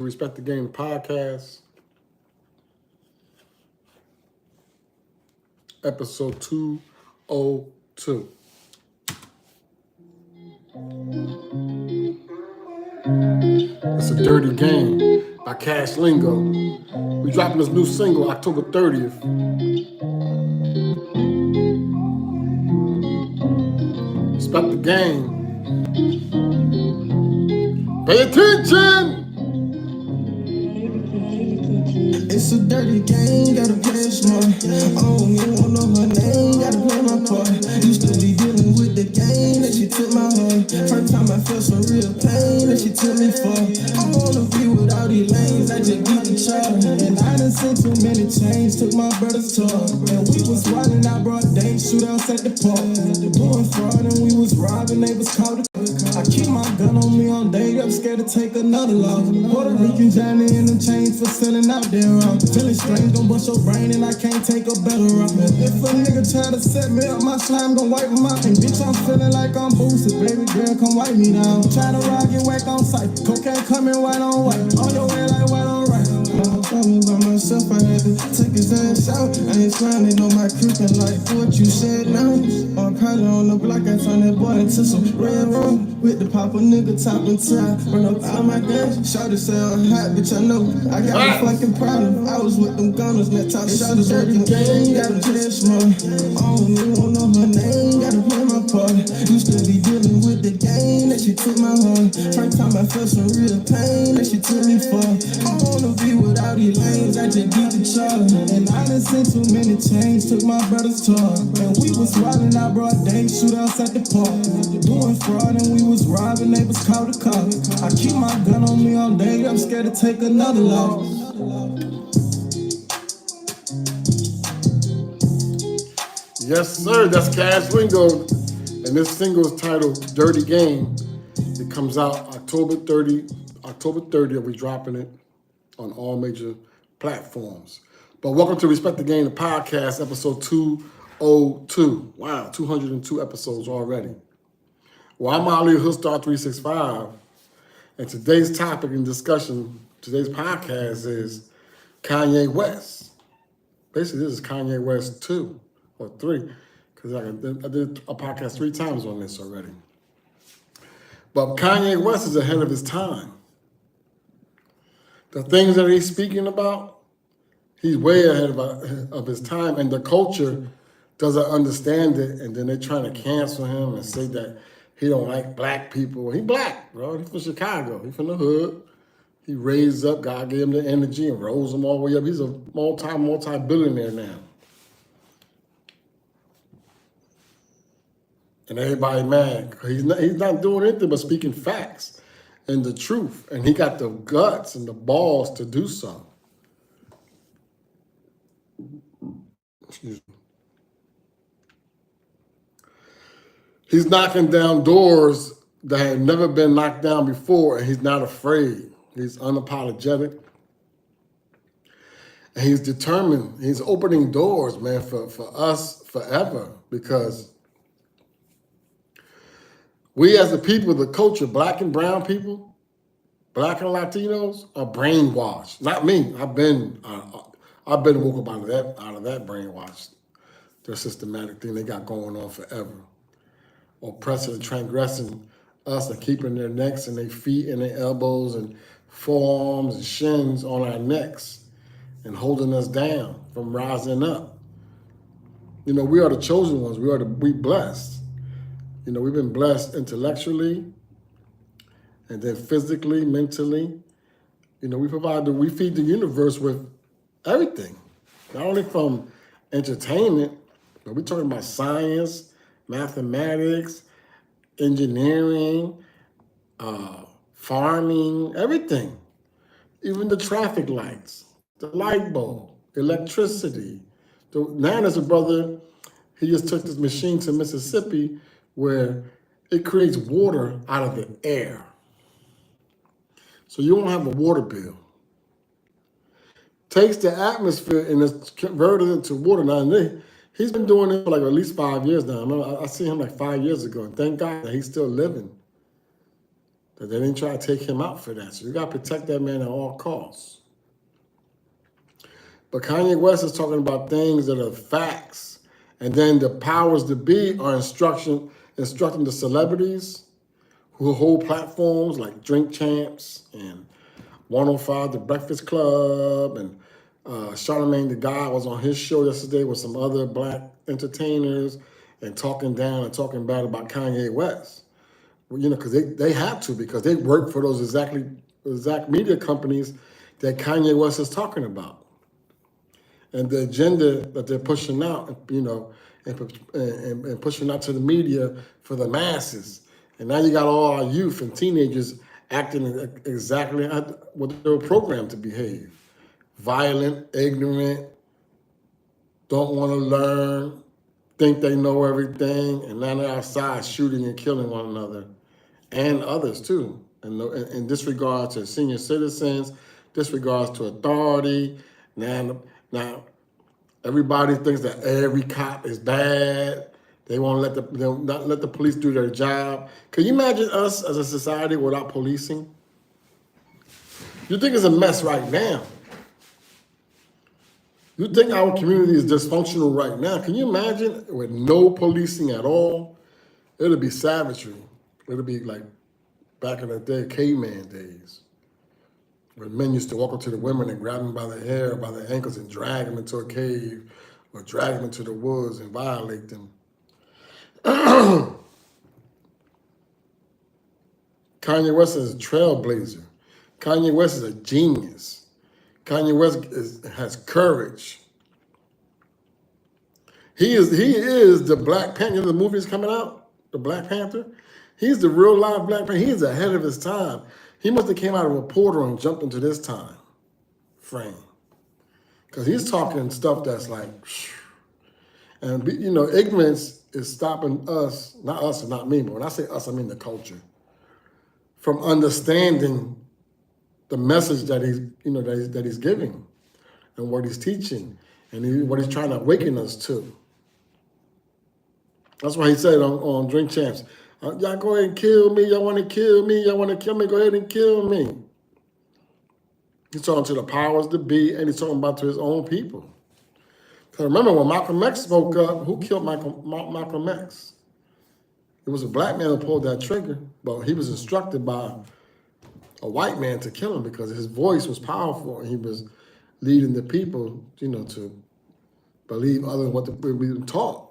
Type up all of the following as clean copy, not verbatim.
Respect the Game podcast, episode 202. It's a Dirty Game by Cash Lingo. We dropping this new single October 30th. Respect the game. Pay attention! It's a dirty game, gotta play it smart. I don't even want to know her name, gotta play my part. Used to be dealing with the game that she took my heart. First time I felt some real pain that she took me for. I wanna be with all these lanes, I just beat the charge. And I done seen too many chains, took my brother's tour. And we was wildin' out broad day, shootouts at the park. Doing fraud and we was robbing, they was caught. I keep my gun on me all day, I'm scared to take another loss. Puerto Rican Johnny in them chains for selling out there. Feeling strange, gon' bust your brain and I can't take a better route. If a nigga try to set me up, my slime gon' wipe him out. And bitch, I'm feeling like I'm boosted, baby girl, come wipe me down. Try to rock it, whack on sight, cocaine coming white on white. On your way like white on right. I'm by myself, I had to take his ass out. I ain't sliding on my creeping like what you said now. I'm probably on the block, I turn that boy into some red rum. With the pop a nigga top and tie, run up all my guns. Shawty say I'm hot, bitch, I know I got a fucking problem. I was with them gunners, that top shot is working game. Gotta play it smart. I don't even want to know her name, gotta play my part. Used to be dealing with the game that she took my heart. First time I felt some real pain that she took me for. I wanna be with all these lanes, I just beat the charge. And I done seen too many chains, took my brother's tour. And we was wildin' out broad day, shootouts at the park. Doing fraud and we was robbing, they was caught a cop. I keep my gun on me all day, I'm scared to take another loss. Yes, sir, that's Cash Lingo. And this single is titled Dirty Game. It comes out October 30th. We're dropping it on all major platforms. But welcome to Respect the Game, the podcast, episode 202. Wow, 202 episodes already. Well, I'm Ali Hoodstar 365, and today's topic and discussion, today's podcast is Kanye West. Basically, this is Kanye West 2 or 3, because I did a podcast 3 times on this already. But Kanye West is ahead of his time. The things that he's speaking about, he's way ahead of his time, and the culture doesn't understand it, and then they're trying to cancel him and say that he don't like black people. He black, bro. He's from Chicago. He's from the hood. He raised up. God gave him the energy and rose him all the way up. He's a multi-billionaire now. And everybody mad. He's not doing anything but speaking facts and the truth. And he got the guts and the balls to do so. Excuse me. He's knocking down doors that had never been knocked down before, and he's not afraid. He's unapologetic. And he's determined. He's opening doors, man, for us forever, because we as the people, the culture, black and brown people, black and Latinos, are brainwashed. Not me. I've been woke up out of that brainwash. Their systematic thing they got going on forever. Oppressing and transgressing us and keeping their necks and their feet and their elbows and forearms and shins on our necks and holding us down from rising up. You know, we are the chosen ones. We blessed. You know, we've been blessed intellectually and then physically, mentally. You know, we feed the universe with everything, not only from entertainment, but we're talking about science, mathematics, engineering, farming, everything. Even the traffic lights, the light bulb, electricity. Now there's a brother, he just took this machine to Mississippi where it creates water out of the air. So you won't have a water bill. Takes the atmosphere and it's converted into water. Now, he's been doing it for like at least 5 years now. I seen him like 5 years ago, and thank God that he's still living. that they didn't try to take him out for that. So you got to protect that man at all costs. But Kanye West is talking about things that are facts. And then the powers that be are instructing the celebrities who hold platforms like Drink Champs and 105, The Breakfast Club, and Charlamagne the God was on his show yesterday with some other black entertainers and talking down and talking bad about Kanye West. Well, because they have to, because they work for those exact media companies that Kanye West is talking about. And the agenda that they're pushing out, and pushing out to the media for the masses. And now you got all our youth and teenagers acting exactly what they were programmed to behave. Violent, ignorant, don't want to learn, think they know everything, and now they're outside shooting and killing one another, and others too. And in disregard to senior citizens, disregards to authority. Now everybody thinks that every cop is bad. They won't they'll not let the police do their job. Can you imagine us as a society without policing? You think it's a mess right now. You think our community is dysfunctional right now. Can you imagine with no policing at all? It'll be savagery. It'll be like back in the day, caveman days, when men used to walk up to the women and grab them by the hair, by the ankles, and drag them into a cave or drag them into the woods and violate them. Kanye West is a trailblazer. Kanye West is a genius. Kanye West has courage. He is the Black Panther. The movie is coming out, the Black Panther. He's the real live Black Panther. He's ahead of his time. He must have came out of a portal and jumped into this time frame. Because he's talking stuff that's like, and ignorance is stopping us, not us and not me, but when I say us, I mean the culture, from understanding the message that he's giving and what he's teaching and what he's trying to awaken us to. That's why he said on Drink Champs, y'all go ahead and kill me. Y'all want to kill me. Y'all want to kill me. Go ahead and kill me. He's talking to the powers that be, and he's talking about to his own people. Because remember, when Malcolm X spoke up, who killed Malcolm X? It was a black man who pulled that trigger, but he was instructed by a white man to kill him because his voice was powerful and he was leading the people, to believe other than what we've been taught,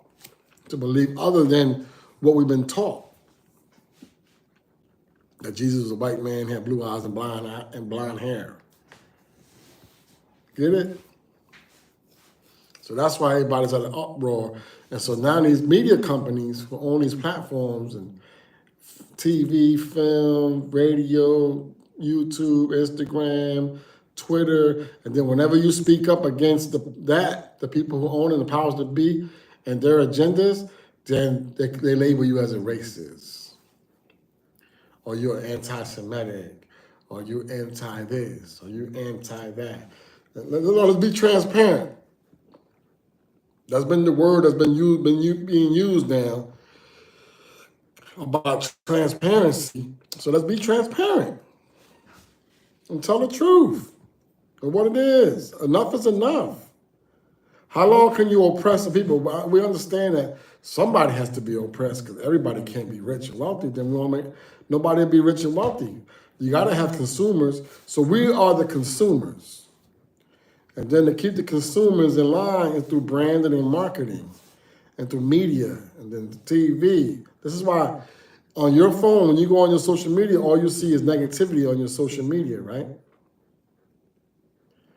to believe other than what we've been taught. That Jesus was a white man, had blue eyes and blonde hair. Get it? So that's why everybody's at an uproar. And so now these media companies who own these platforms and TV, film, radio, YouTube, Instagram, Twitter, and then whenever you speak up against the people who own it, the powers that be, and their agendas, then they label you as a racist, or you're anti-Semitic, or you're anti-this, or you're anti-that. Let's be transparent. That's been the word that's being used now about transparency. So let's be transparent and tell the truth of what it is. Enough is enough. How long can you oppress the people? We understand that somebody has to be oppressed because everybody can't be rich and wealthy. Then nobody will be rich and wealthy. You got to have consumers. So we are the consumers. And then to keep the consumers in line is through branding and marketing and through media and then TV. This is why on your phone, when you go on your social media, all you see is negativity on your social media, right?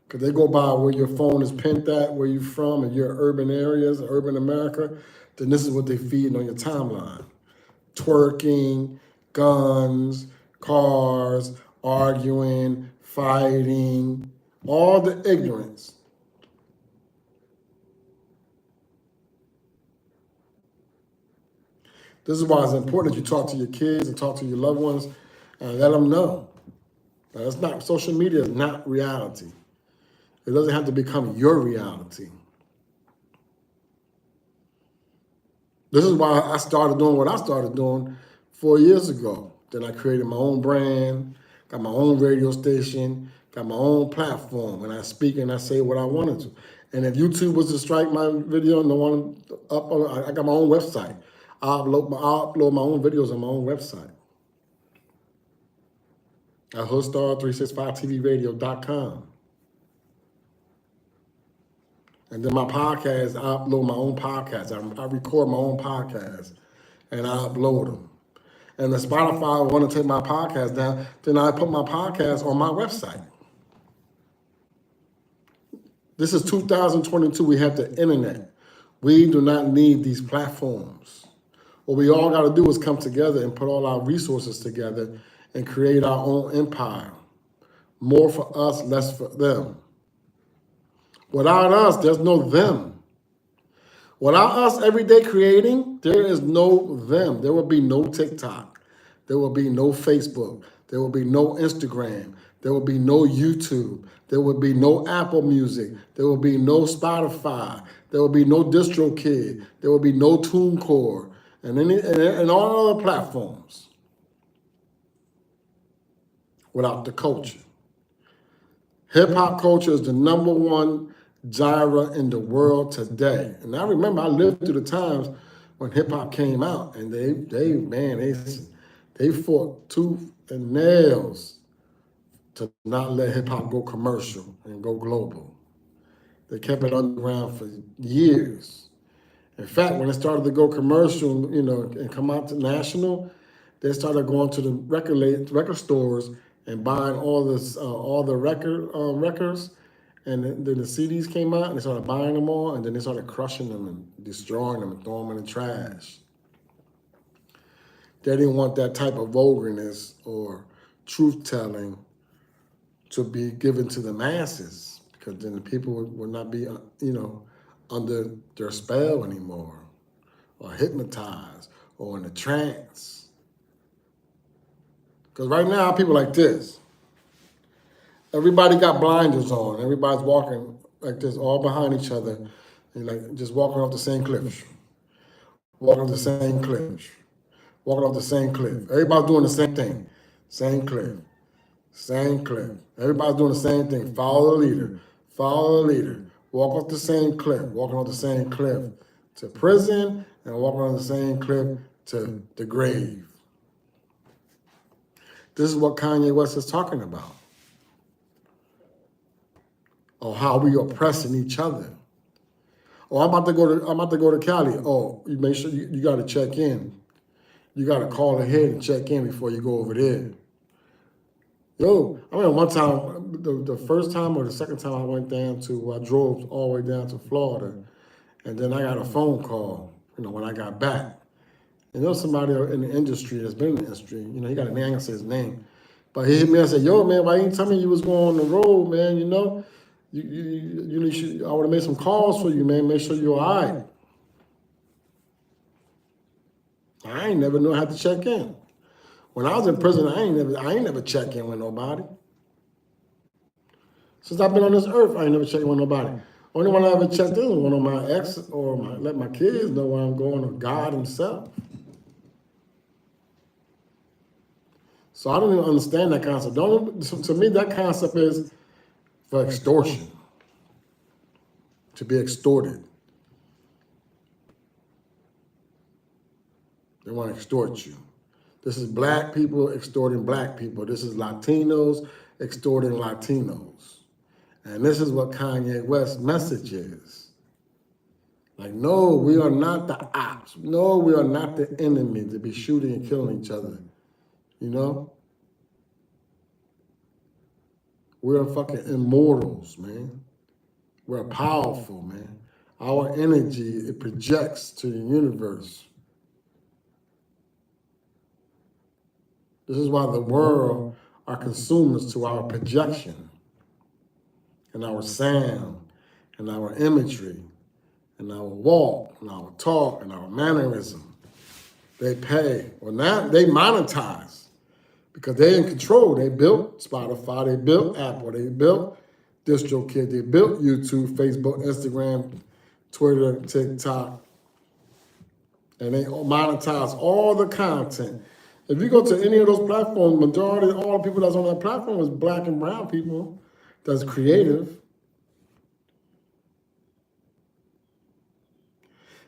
Because they go by where your phone is pinned at, where you're from, and your urban areas, urban America, then this is what they feed on your timeline. Twerking, guns, cars, arguing, fighting, all the ignorance. This is why it's important that you talk to your kids and talk to your loved ones and let them know. That's not, social media is not reality. It doesn't have to become your reality. This is why I started doing what I started doing 4 years ago. Then I created my own brand, got my own radio station, got my own platform, and I speak and I say what I wanted to. And if YouTube was to strike my video and the one up, I got my own website. I upload my own videos on my own website at hoodstar365tvradio.com. And then my podcast, I upload my own podcast. I record my own podcast and I upload them. And the Spotify want to take my podcast down, then I put my podcast on my website. This is 2022. We have the internet. We do not need these platforms. What we all got to do is come together and put all our resources together and create our own empire. More for us, less for them. Without us, there's no them. Without us every day creating, there is no them. There will be no TikTok. There will be no Facebook. There will be no Instagram. There will be no YouTube. There will be no Apple Music. There will be no Spotify. There will be no DistroKid. There will be no TuneCore and all other platforms without the culture. Hip-hop culture is the #1 genre in the world today. And I remember I lived through the times when hip-hop came out, and they fought tooth and nails to not let hip-hop go commercial and go global. They kept it underground for years. In fact, when it started to go commercial, and come out to national, they started going to the record stores and buying all the records, and then the CDs came out, and they started buying them all, and then they started crushing them and destroying them and throwing them in the trash. They didn't want that type of vulgarness or truth-telling to be given to the masses, because then the people would not be, under their spell anymore, or hypnotized, or in a trance. Because right now, people like this. Everybody got blinders on. Everybody's walking like this, all behind each other, and like just walking off the same cliff. Walking off the same cliff. Walking off the same cliff. Everybody's doing the same thing. Same cliff. Same cliff. Everybody's doing the same thing. Follow the leader. Follow the leader. Walk off the same cliff. Walking off the same cliff to prison, and walking on the same cliff to the grave. This is what Kanye West is talking about. Or how we oppressing each other. Oh, I'm about to go to Cali. Oh, you make sure you got to check in. You got to call ahead and check in before you go over there. Yo, I remember one time, the first time or the second time I drove all the way down to Florida, and then I got a phone call, when I got back. And there was somebody in the industry that's been in the industry, he got a name, I say his name. But he hit me and said, yo, man, why you didn't tell me you was going on the road, man, I would have made some calls for you, man, make sure you're all right. I ain't never knew how to check in. When I was in prison, I ain't never check in with nobody. Since I've been on this earth, I ain't never checked in with nobody. Only one I ever checked in was one of my ex, or let my kids know where I'm going, or God himself. So I don't even understand that concept. To me, that concept is for extortion. To be extorted. They want to extort you. This is black people extorting black people. This is Latinos extorting Latinos. And this is what Kanye West's message is. Like, no, we are not the ops. No, we are not the enemy to be shooting and killing each other. We're fucking immortals, man. We're powerful, man. Our energy, it projects to the universe. This is why the world are consumers to our projection and our sound and our imagery and our walk and our talk and our mannerism. They pay. Well, now they monetize because they're in control. They built Spotify, they built Apple, they built DistroKid, they built YouTube, Facebook, Instagram, Twitter, TikTok, and they monetize all the content. If you go to any of those platforms, majority of all the people that's on that platform is black and brown people that's creative.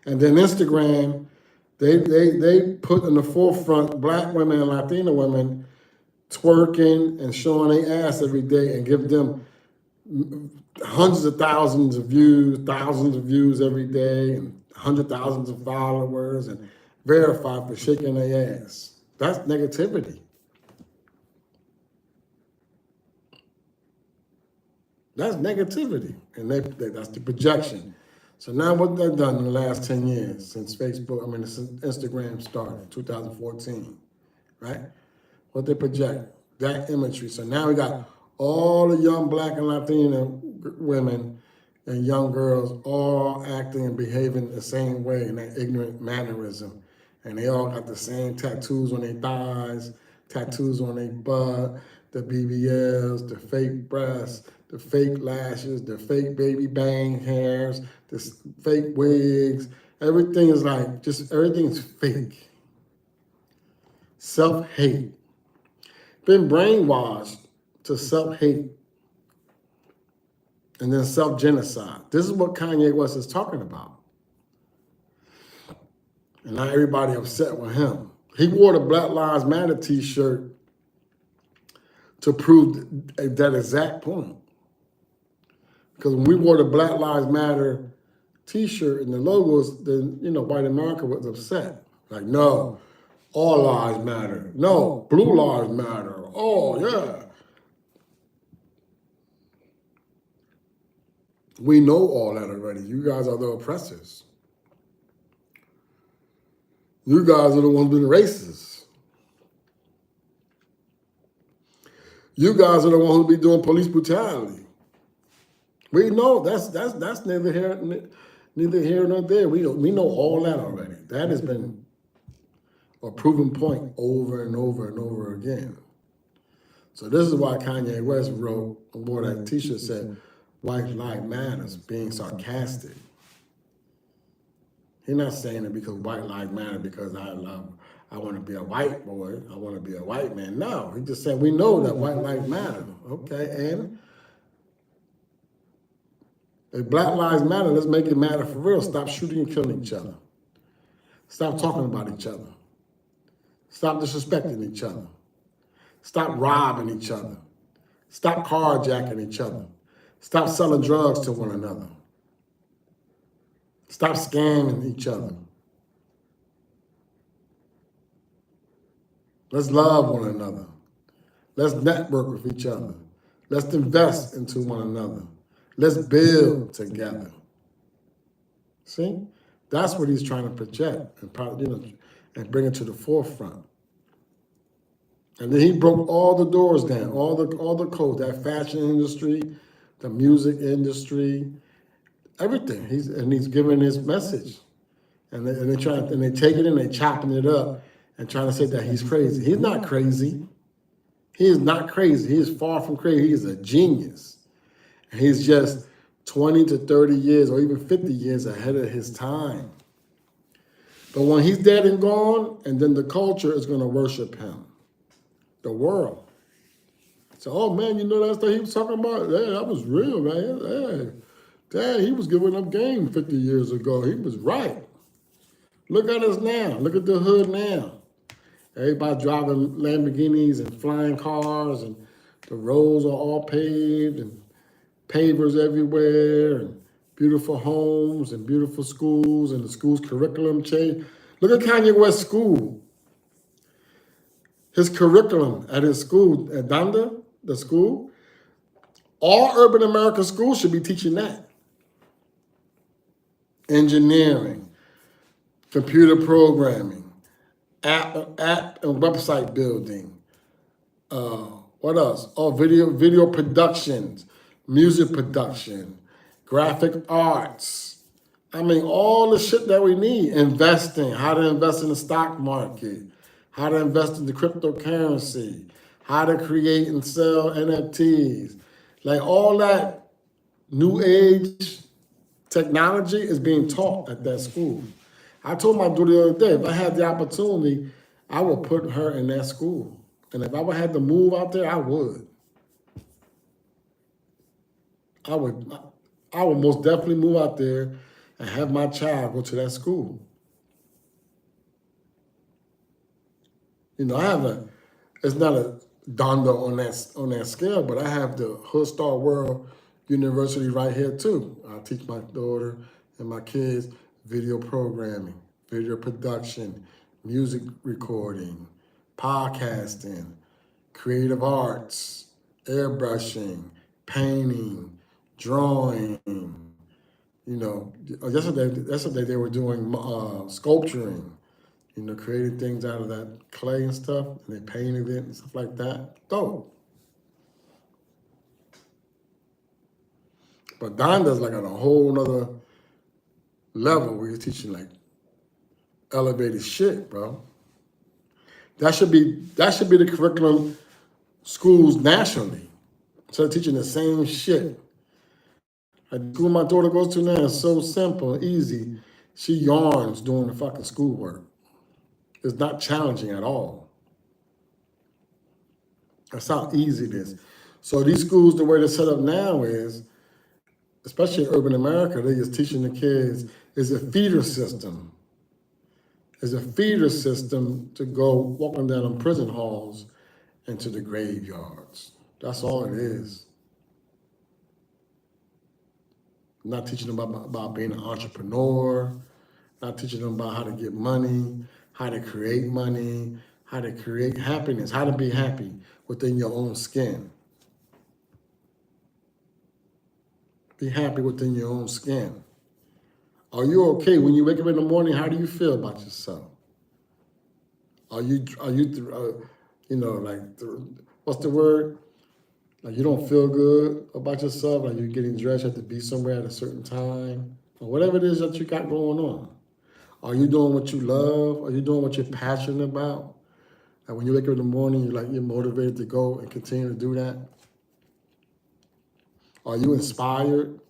And then Instagram, they put in the forefront black women and Latina women twerking and showing their ass every day and give them hundreds of thousands of views every day, and 100,000s of followers, and verified for shaking their ass. That's negativity. That's negativity, and that's the projection. So now what they've done in the last 10 years since since Instagram started, 2014, right? What they project, that imagery. So now we got all the young black and Latina women and young girls all acting and behaving the same way in that ignorant mannerism. And they all got the same tattoos on their thighs, tattoos on their butt, the BBLs, the fake breasts, the fake lashes, the fake baby bang hairs, the fake wigs. Everything is like, everything is fake. Self-hate. Been brainwashed to self-hate and then self-genocide. This is what Kanye West is talking about. And now everybody upset with him. He wore the Black Lives Matter t-shirt to prove that exact point. Because when we wore the Black Lives Matter t-shirt and the logos, then, white America was upset. Like, no, all lives matter. No, blue lives matter. Oh, yeah. We know all that already. You guys are the oppressors. You guys are the ones being racist. You guys are the ones who be doing police brutality. We know that's neither here nor there. We know all that already. That has been a proven point over and over and over again. So this is why Kanye West wore that t-shirt said, "White Lives Matters," being sarcastic. He's not saying it because white lives matter because I want to be a white boy, I want to be a white man. No, he just said we know that white lives matter. Okay, and if black lives matter, let's make it matter for real. Stop shooting and killing each other. Stop talking about each other. Stop disrespecting each other. Stop robbing each other. Stop carjacking each other. Stop selling drugs to one another. Stop scamming each other. Let's love one another. Let's network with each other. Let's invest into one another. Let's build together. See? That's what he's trying to project and bring it to the forefront. And then he broke all the doors down, all the codes, that fashion industry, the music industry, everything. He's giving his message. And they take it and they chopping it up and trying to say that he's crazy. He's not crazy. He is not crazy. He is far from crazy. He is a genius. And he's just 20 to 30 years or even 50 years ahead of his time. But when he's dead and gone, and then the culture is going to worship him. The world. So, oh man, that's what he was talking about? Yeah, that was real, man. Dad, he was giving up game 50 years ago. He was right. Look at us now. Look at the hood now. Everybody driving Lamborghinis and flying cars, and the roads are all paved, and pavers everywhere, and beautiful homes, and beautiful schools, and the school's curriculum change. Look at Kanye West's school. His curriculum at his school, at Donda, the school, all urban American schools should be teaching that. Engineering, computer programming, app and website building. What else? Oh, video productions, music production, graphic arts. I mean, all the shit that we need. Investing, how to invest in the stock market, how to invest in the cryptocurrency, how to create and sell NFTs. Like all that new age technology is being taught at that school. I told my dude the other day, if I had the opportunity, I would put her in that school. And if I would have to move out there, I would. I would I would most definitely move out there and have my child go to that school. You know, I have it's not a Donda on that scale, but I have the Hood Star World University right here too. I teach my daughter and my kids video programming, video production, music recording, podcasting, creative arts, airbrushing, painting, drawing. You know, yesterday they were doing sculpturing. You know, creating things out of that clay and stuff, and they painted it and stuff like that. Dope. But Donda's like on a whole nother level where you're teaching like elevated shit, bro. That should be the curriculum schools nationally. So they're teaching the same shit. Like the school my daughter goes to now is so simple and easy. She yarns doing the fucking schoolwork. It's not challenging at all. That's how easy it is. So these schools, the way they're set up now is, especially in urban America, they're just teaching the kids is a feeder system. Is a feeder system to go walking down in prison halls and to the graveyards. That's all it is. Not teaching them about being an entrepreneur, not teaching them about how to get money, how to create money, how to create happiness, how to be happy within your own skin. Be happy within your own skin. Are you okay when you wake up in the morning? How do you feel about yourself? Are you you know, like what's the word? Like you don't feel good about yourself. Like you're getting dressed, you have to be somewhere at a certain time, or whatever it is that you got going on. Are you doing what you love? Are you doing what you're passionate about? Like when you wake up in the morning, you're motivated to go and continue to do that. Are you inspired?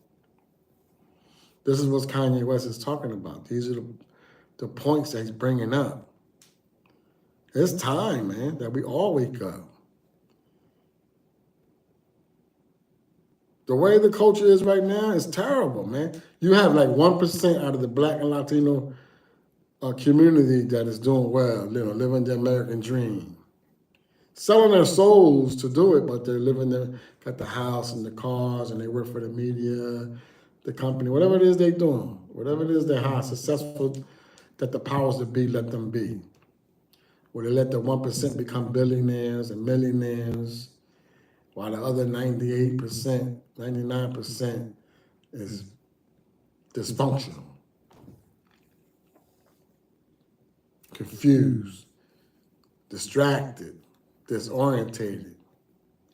This is what Kanye West is talking about. These are the points that he's bringing up. It's time, man, that we all wake up. The way the culture is right now is terrible, man. You have like 1% out of the Black and Latino community that is doing well, you know, living the American dream. Selling their souls to do it, but they're living there, got the house and the cars, and they work for the media, the company, whatever it is they're doing, whatever it is they're how successful that the powers that be let them be. Where they let the 1% become billionaires and millionaires, while the other 98%, 99% is dysfunctional, confused, distracted, disorientated,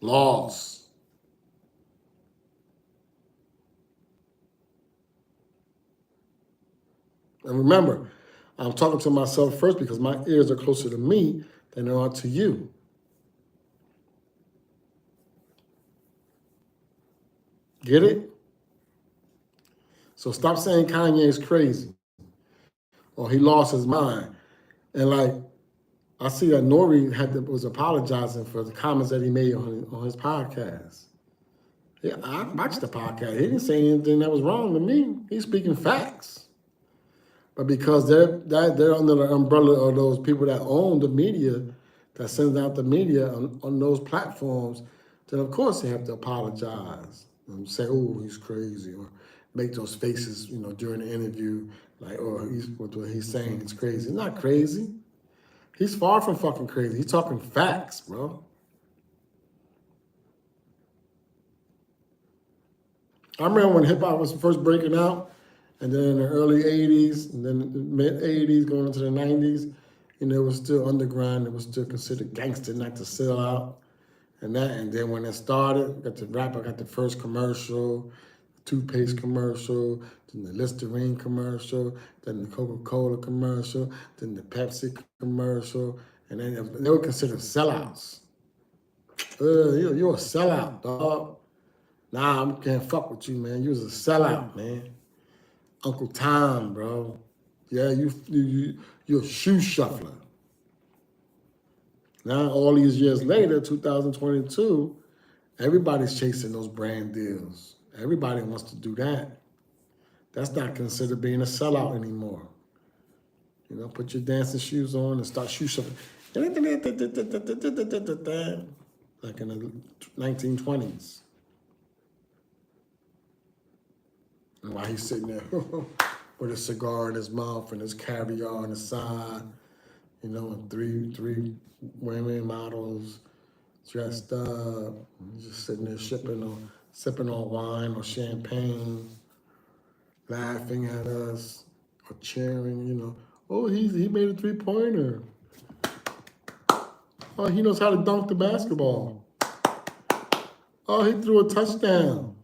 lost. And remember, I'm talking to myself first because my ears are closer to me than they are to you. Get it? So stop saying Kanye is crazy or he lost his mind. And like, I see that Nori was apologizing for the comments that he made on his podcast. Yeah, I watched the podcast. He didn't say anything that was wrong to me. He's speaking facts. But because they're under the umbrella of those people that own the media, that sends out the media on those platforms, then of course they have to apologize and say, "Oh, he's crazy," or make those faces, you know, during the interview, like, "Oh, what he's saying is crazy." He's not crazy. He's far from fucking crazy. He's talking facts, bro. I remember when hip hop was first breaking out, and then in the early 80s, and then the mid 80s, going into the 90s, you know, it was still underground. It was still considered gangster not to sell out. And then when it started, got the first commercial, toothpaste commercial, then the Listerine commercial, then the Coca-Cola commercial, then the Pepsi commercial, and then they were considered sellouts. You're a sellout, dog. Nah, I can't fuck with you, man. You was a sellout, man. Uncle Tom, bro. Yeah, you're a shoe shuffler. Now, all these years later, 2022, everybody's chasing those brand deals. Everybody wants to do that. That's not considered being a sellout anymore. You know, put your dancing shoes on and start shoe shuffling. Like in the 1920s. And while he's sitting there with a cigar in his mouth and his caviar on the side, you know, and three women models dressed up, just sitting there sipping on wine or champagne, laughing at us or cheering, you know. Oh, he made a 3-pointer. Oh, he knows how to dunk the basketball. Oh, he threw a touchdown.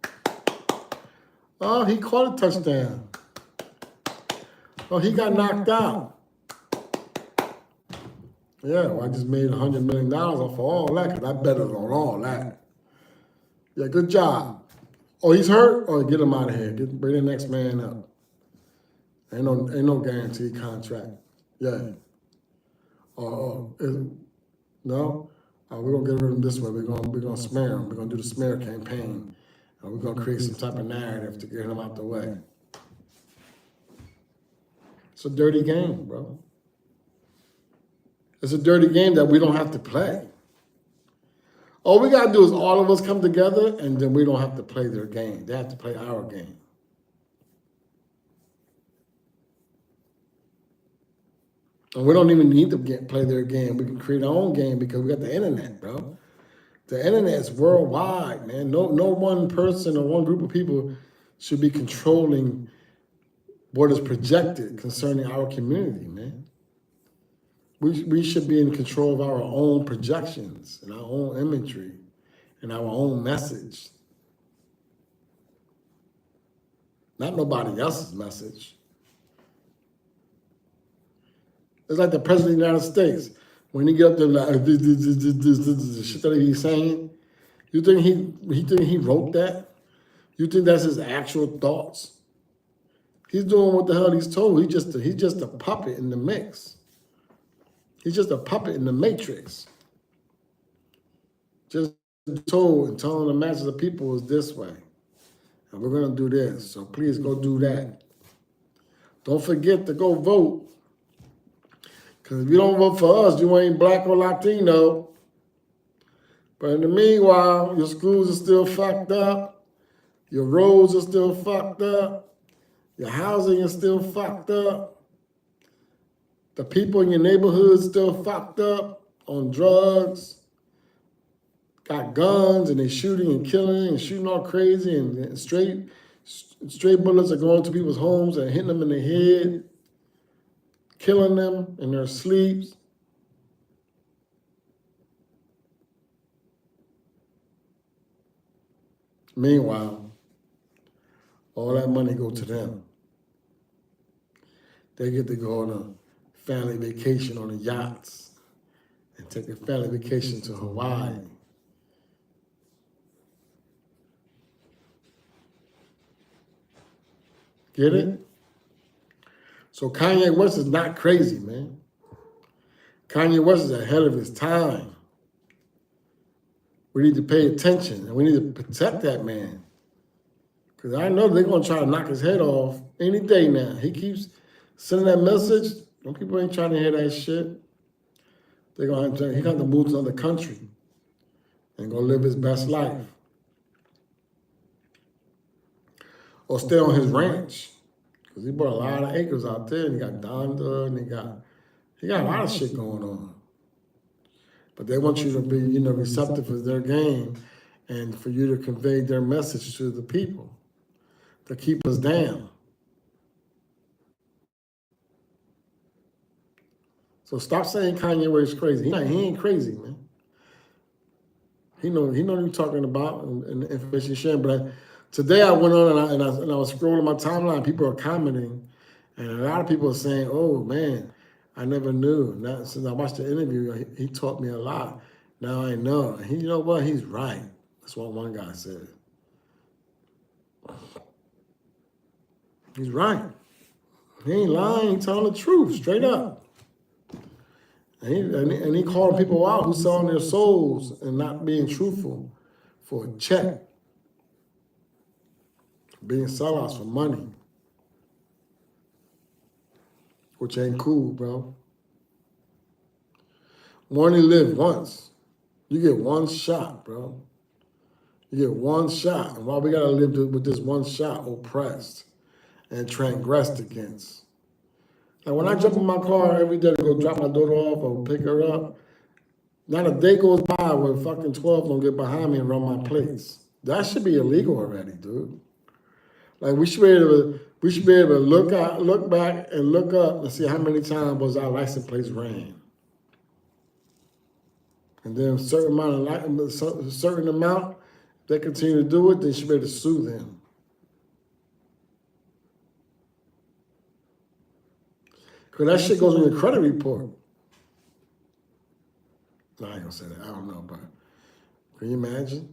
Oh, he caught a touchdown. Oh, he got knocked out. Yeah, well, I just made $100 million off of all that because I bet it on all that. Yeah, good job. Oh, he's hurt? Oh, get him out of here. Bring the next man up. Ain't no guaranteed contract. Yeah. No? We're gonna get rid of him this way. We're gonna smear him. We're gonna do the smear campaign. And we're gonna create some type of narrative to get him out the way. It's a dirty game, bro. It's a dirty game that we don't have to play. All we gotta do is all of us come together and then we don't have to play their game. They have to play our game. And we don't even need to play their game. We can create our own game because we got the internet, bro. The internet is worldwide, man. No one person or one group of people should be controlling what is projected concerning our community, man. We should be in control of our own projections and our own imagery and our own message. Not nobody else's message. It's like the president of the United States. When he get up there like the shit that he's saying, you think he wrote that? You think that's his actual thoughts? He's doing what the hell he's told. He's just a puppet in the mix. He's just a puppet in the matrix. Just told and telling the masses of people is this way. And we're gonna do this. So please go do that. Don't forget to go vote. Because if you don't vote for us, you ain't black or Latino. But in the meanwhile, your schools are still fucked up. Your roads are still fucked up. Your housing is still fucked up. The people in your neighborhood still fucked up on drugs. Got guns and they shooting and killing and shooting all crazy and straight bullets are going to people's homes and hitting them in the head. Killing them in their sleeps. Meanwhile, all that money go to them. They get to go on a family vacation on the yachts and take a family vacation to Hawaii. Get it? So Kanye West is not crazy, man. Kanye West is ahead of his time. We need to pay attention and we need to protect that man. Because I know they're going to try to knock his head off any day now. He keeps sending that message. Some people ain't trying to hear that shit. He got to move to another country and go live his best life. Or stay on his ranch. Because he bought a lot of acres out there, and he got Donda, and he got a lot of shit going on. But they want you to be, receptive to their game and for you to convey their message to the people to keep us down. So stop saying Kanye West is crazy. He ain't crazy, man. He know what you're talking about and the information he's sharing. But today I went on and I was scrolling my timeline. People are commenting, and a lot of people are saying, "Oh man, I never knew." Now, since I watched the interview, he taught me a lot. Now I know. And you know what? He's right. That's what one guy said. He's right. He ain't lying. He's telling the truth, straight up. And he calling people out who selling their souls and not being truthful for a check, being sellouts for money, which ain't cool, bro. We only live once. You get one shot, bro. You get one shot. And why we gotta live with this one shot oppressed and transgressed against? Like when I jump in my car every day to go drop my daughter off or pick her up, not a day goes by where fucking 12 don't get behind me and run my plates. That should be illegal already, dude. Like we should be able to look back and look up and see how many times was our license plates ran. And then a certain amount, if they continue to do it, they should be able to sue them. Because that shit goes on your credit report. No, I ain't gonna say that. I don't know, but can you imagine?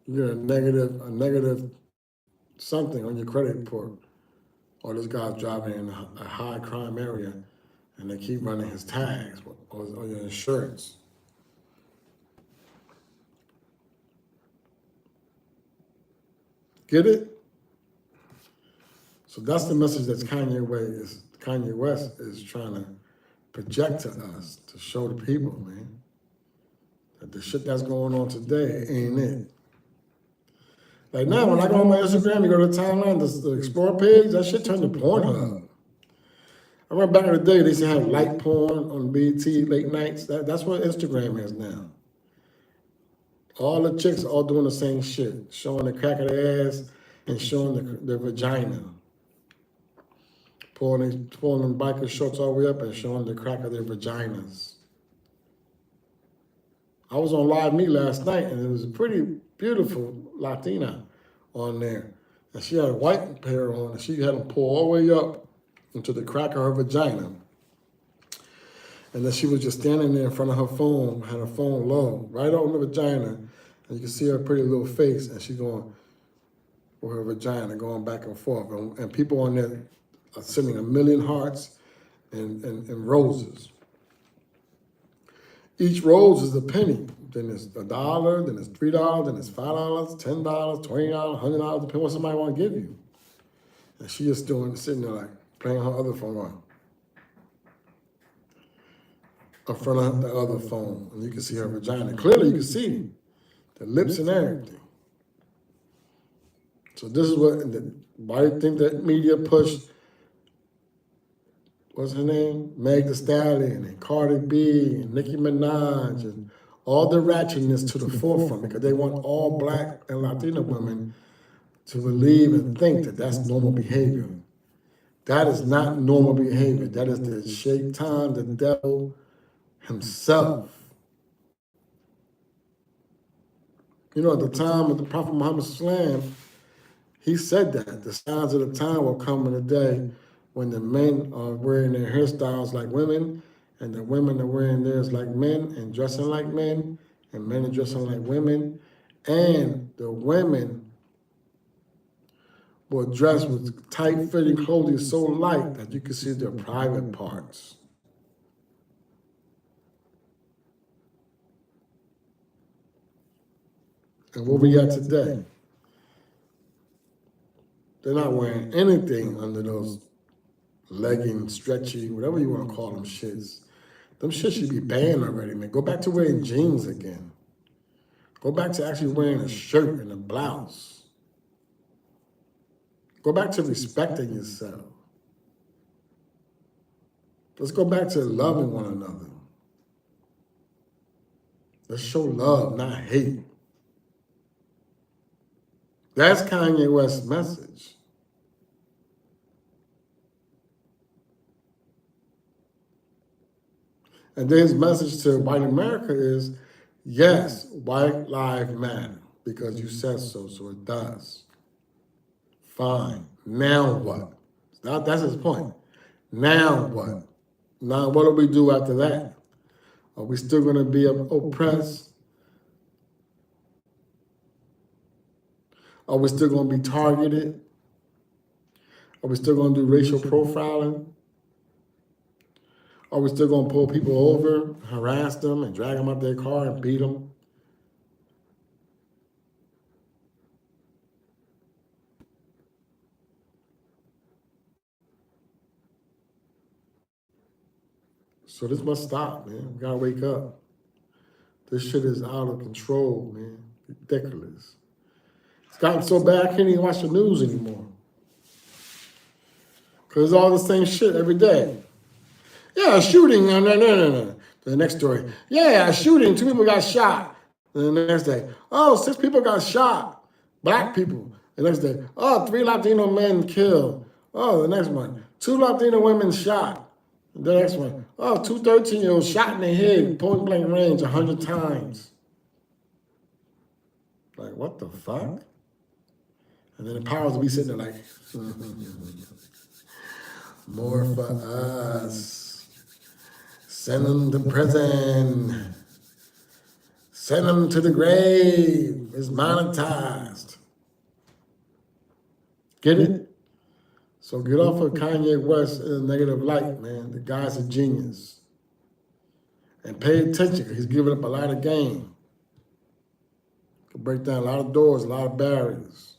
You get a negative something on your credit report. Or this guy's driving in a high crime area and they keep running his tags or your insurance. Get it? So that's the message that Kanye West is trying to project to us, to show the people, man, that the shit that's going on today ain't it. Like now, when I go on my Instagram, you go to the timeline, the explore page, that shit turned to Pornhub. I remember back in the day, they used to have light porn on BT late nights. That's what Instagram is now. All the chicks are all doing the same shit, showing the crack of their ass and showing their vagina. Pulling them biker shorts all the way up and showing the crack of their vaginas. I was on Live Me last night, and it was a pretty beautiful Latina on there. And she had a white pair on, and she had them pull all the way up into the crack of her vagina. And then she was just standing there in front of her phone, had her phone low, right on the vagina. And you can see her pretty little face, and she's going with her vagina, going back and forth. And people on there are sending 1 million hearts and roses. Each rose is a penny. Then it's $1, then it's $3, then it's $5, $10, $20, $100, depending what somebody want to give you. And she just sitting there like playing her other phone on in front of the other phone, and you can see her vagina. Clearly, you can see the lips and everything. So this is why do you think that media pushed, what's her name? Meg Thee Stallion and Cardi B and Nicki Minaj and all the ratchetness to the forefront, because they want all Black and Latina women to believe and think that that's normal behavior. That is not normal behavior. That is the shaitan, the devil himself. You know, at the time of the Prophet Muhammad Sallam, he said that the signs of the time will come in a day when the men are wearing their hairstyles like women, and the women are wearing theirs like men and dressing like men, and men are dressing like women, and the women will dress with tight-fitting clothing so light that you can see their private parts. And what we got today, they're not wearing anything under those leggings, stretchy, whatever you want to call them shits. Them shits should be banned already, man. Go back to wearing jeans again. Go back to actually wearing a shirt and a blouse. Go back to respecting yourself. Let's go back to loving one another. Let's show love, not hate. That's Kanye West's message. And then his message to white America is, yes, white lives matter because you said so, so it does. Fine. Now what? That's his point. Now what? Now what do we do after that? Are we still going to be oppressed? Are we still going to be targeted? Are we still gonna do racial profiling? Are we still gonna pull people over, harass them, and drag them out their car and beat them? So this must stop, man. We gotta wake up. This shit is out of control, man. Ridiculous. It's gotten so bad I can't even watch the news anymore. Because it's all the same shit every day. Yeah, a shooting. No. The next story. Yeah, a shooting. 2 people got shot. And the next day, 6 people got shot. Black people. The next day, 3 Latino men killed. The next one, 2 Latino women shot. The next one, 2 13-year-olds shot in the head, point blank range 100 times. Like, what the fuck? And then the powers will be sitting there like, more for us. Send them to prison. Send them to the grave. It's monetized. Get it? So get off of Kanye West in a negative light, man. The guy's a genius. And pay attention, because he's giving up a lot of game. Could break down a lot of doors, a lot of barriers.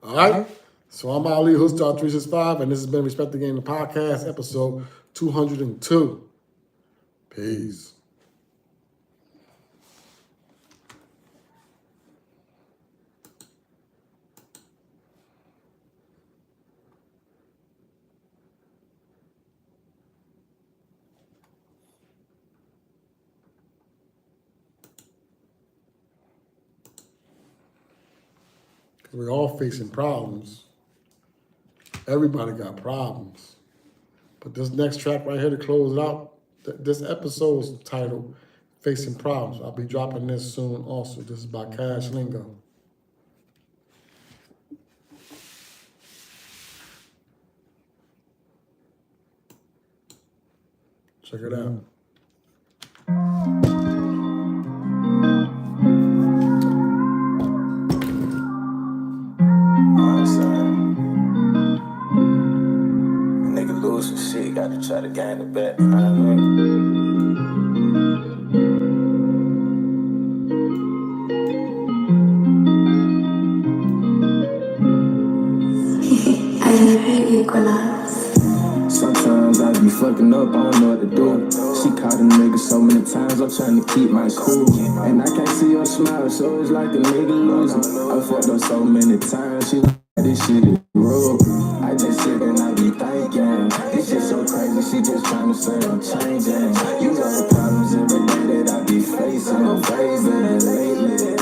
All right? So I'm Ali Hoostar 365, and this has been Respect the Game, the podcast, episode 202. Peace. We're all facing problems. Everybody got problems. But this next track right here to close it out, this episode's titled Facing Problems. I'll be dropping this soon also. This is by Cash Lingo. Check it out. Gotta try to gain the bet, you know what I mean? Sometimes I be fucking up, I don't know what to do. She caught a nigga so many times, I'm trying to keep my cool. And I can't see her smile, so it's like a nigga losing. I fucked up so many times, she like, this shit is rude. I just sit and I be thinking, this shit so crazy, she just trying to say I'm changing. You know the problems every day that I be facing, I'm baby lately.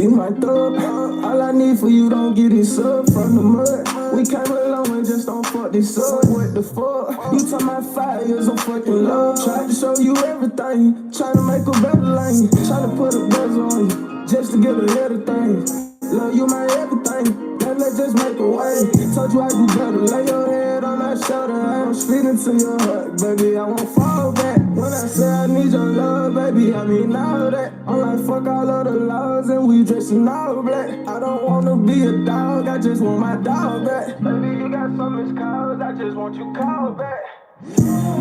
You my thug, all I need for you don't get this up from the mud. We came along and just don't fuck this up, what the fuck? You talk my 5 years of fucking love, tried to show you everything, trying to make a better lane, trying to put a bezel on you, just to get ahead of things. Love you my everything, let's just make a way. Told you I do better, lay your head on my shoulder. I am speaking to your heart, baby, I won't fall back. When I say I need your love, baby, I mean all that. I'm like fuck all of the laws and we dressing all black. I don't wanna be a dog, I just want my dog back. Baby, you got so missed calls, I just want you called back.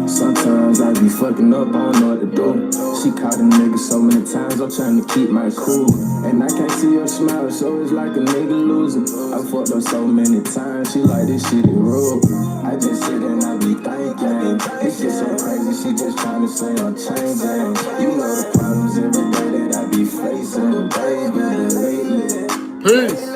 Sometimes I be fucking up, I don't know what to do. She caught a nigga so many times, I'm trying to keep my cool. And I can't see her smile, so it's like a nigga losing. I fucked up so many times, she like this shit is rude. I just sit and I be thinking, this shit so crazy, she just trying to say I'm changing. You know the problems every day that I be facing, baby lately. Peace.